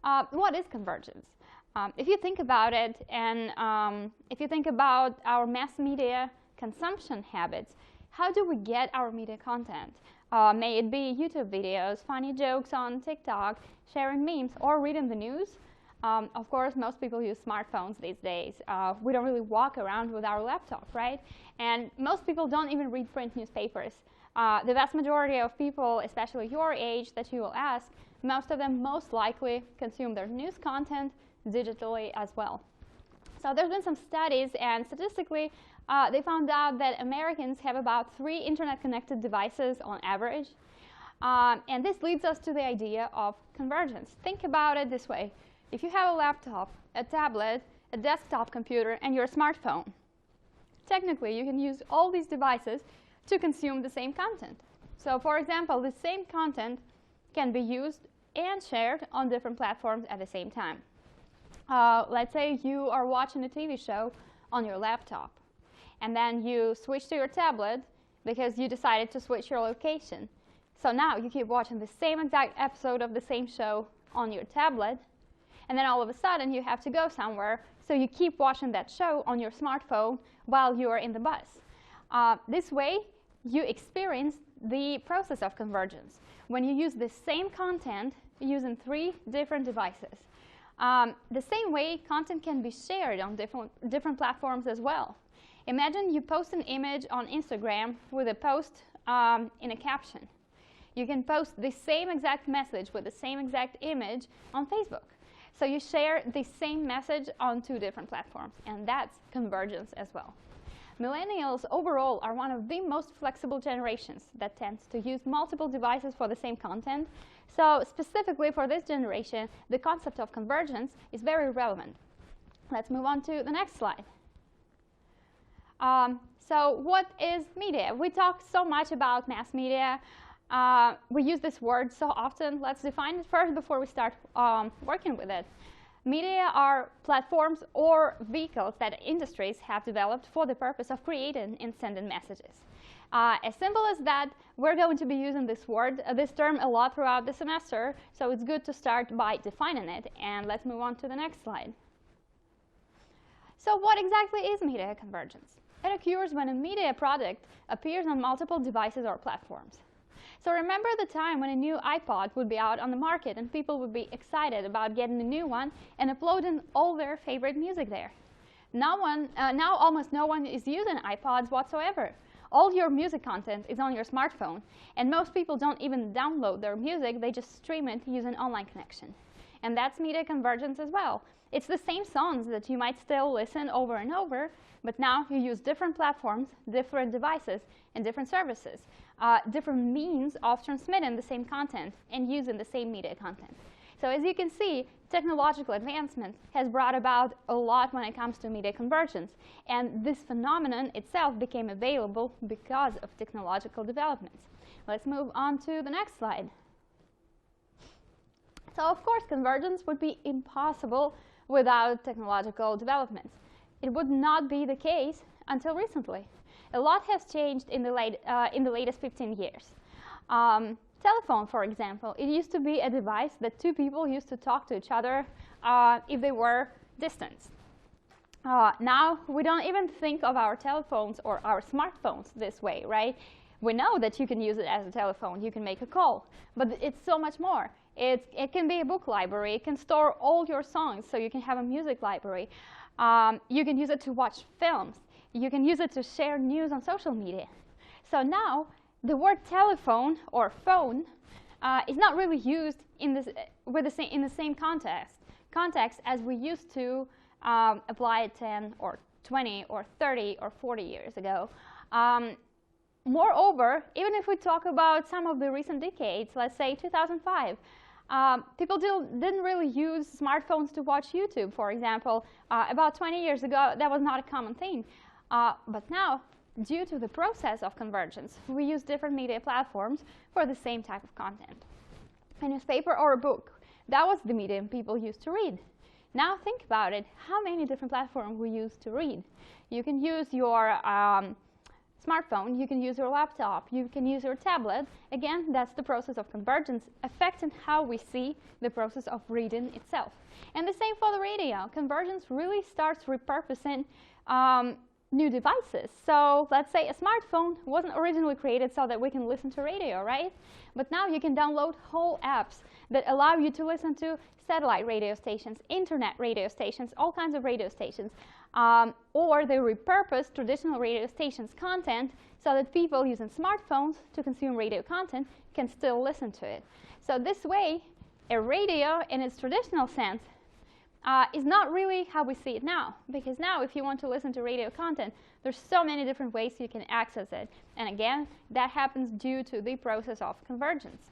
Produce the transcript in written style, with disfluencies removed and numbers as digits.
What is convergence? If you think about it, and if you think about our mass media consumption habits, how do we get our media content? May it be YouTube videos, funny jokes on TikTok, sharing memes, or reading the news. Of course, most people use smartphones these days. We don't really walk around with our laptop, right? And most people don't even read print newspapers. The vast majority of people, especially your age, that you will ask, most of them most likely consume their news content digitally as well. So there's been some studies, and statistically, they found out that Americans have about 3 internet-connected devices on average. And this leads us to the idea of convergence. Think about it this way. If you have a laptop, a tablet, a desktop computer, and your smartphone, technically you can use all these devices to consume the same content. So for example, the same content can be used and shared on different platforms at the same time. Let's say you are watching a TV show on your laptop, and then you switch to your tablet because you decided to switch your location. So now you keep watching the same exact episode of the same show on your tablet, and then all of a sudden you have to go somewhere, so you keep watching that show on your smartphone while you are in the bus. This way, you experience the process of convergence when you use the same content using 3 different devices. The same way, content can be shared on different platforms as well. Imagine you post an image on Instagram with a post in a caption. You can post the same exact message with the same exact image on Facebook. So you share the same message on 2 different platforms, and that's convergence as well. Millennials overall are one of the most flexible generations that tends to use multiple devices for the same content. So specifically for this generation, the concept of convergence is very relevant. Let's move on to the next slide. So what is media? We talk so much about mass media. We use this word so often. Let's define it first before we start working with it. Media are platforms or vehicles that industries have developed for the purpose of creating and sending messages. As simple as that, we're going to be using this word, this term a lot throughout the semester, so it's good to start by defining it. And let's move on to the next slide. So what exactly is media convergence? It occurs when a media product appears on multiple devices or platforms. So remember the time when a new iPod would be out on the market and people would be excited about getting a new one and uploading all their favorite music there. Now almost no one is using iPods whatsoever. All your music content is on your smartphone, and most people don't even download their music, they just stream it using online connection. And that's media convergence as well. It's the same songs that you might still listen over and over, but now you use different platforms, different devices, and different services, different means of transmitting the same content and using the same media content. So as you can see, technological advancement has brought about a lot when it comes to media convergence, and this phenomenon itself became available because of technological developments. Let's move on to the next slide. So of course, convergence would be impossible without technological developments. It would not be the case until recently. A lot has changed in the latest 15 years. Telephone, for example, it used to be a device that 2 people used to talk to each other if they were distant. Now, we don't even think of our telephones or our smartphones this way, right? We know that you can use it as a telephone, you can make a call, but it's so much more. It can be a book library, it can store all your songs, so you can have a music library. You can use it to watch films. You can use it to share news on social media. So now, the word telephone or phone is not really used in the same context as we used to apply it 10 or 20 or 30 or 40 years ago. Moreover, even if we talk about some of the recent decades, let's say 2005, people didn't really use smartphones to watch YouTube, for example. About 20 years ago, that was not a common thing. But now, due to the process of convergence, we use different media platforms for the same type of content. A newspaper or a book, that was the medium people used to read. Now think about it, how many different platforms we use to read. You can use your smartphone, you can use your laptop, you can use your tablet. Again, that's the process of convergence affecting how we see the process of reading itself. And the same for the radio. Convergence really starts repurposing new devices. So let's say a smartphone wasn't originally created so that we can listen to radio, right? But now you can download whole apps that allow you to listen to satellite radio stations, internet radio stations, all kinds of radio stations. Or they repurpose traditional radio stations' content so that people using smartphones to consume radio content can still listen to it. So this way, a radio in its traditional sense is not really how we see it now. Because now, if you want to listen to radio content, there's so many different ways you can access it. And again, that happens due to the process of convergence.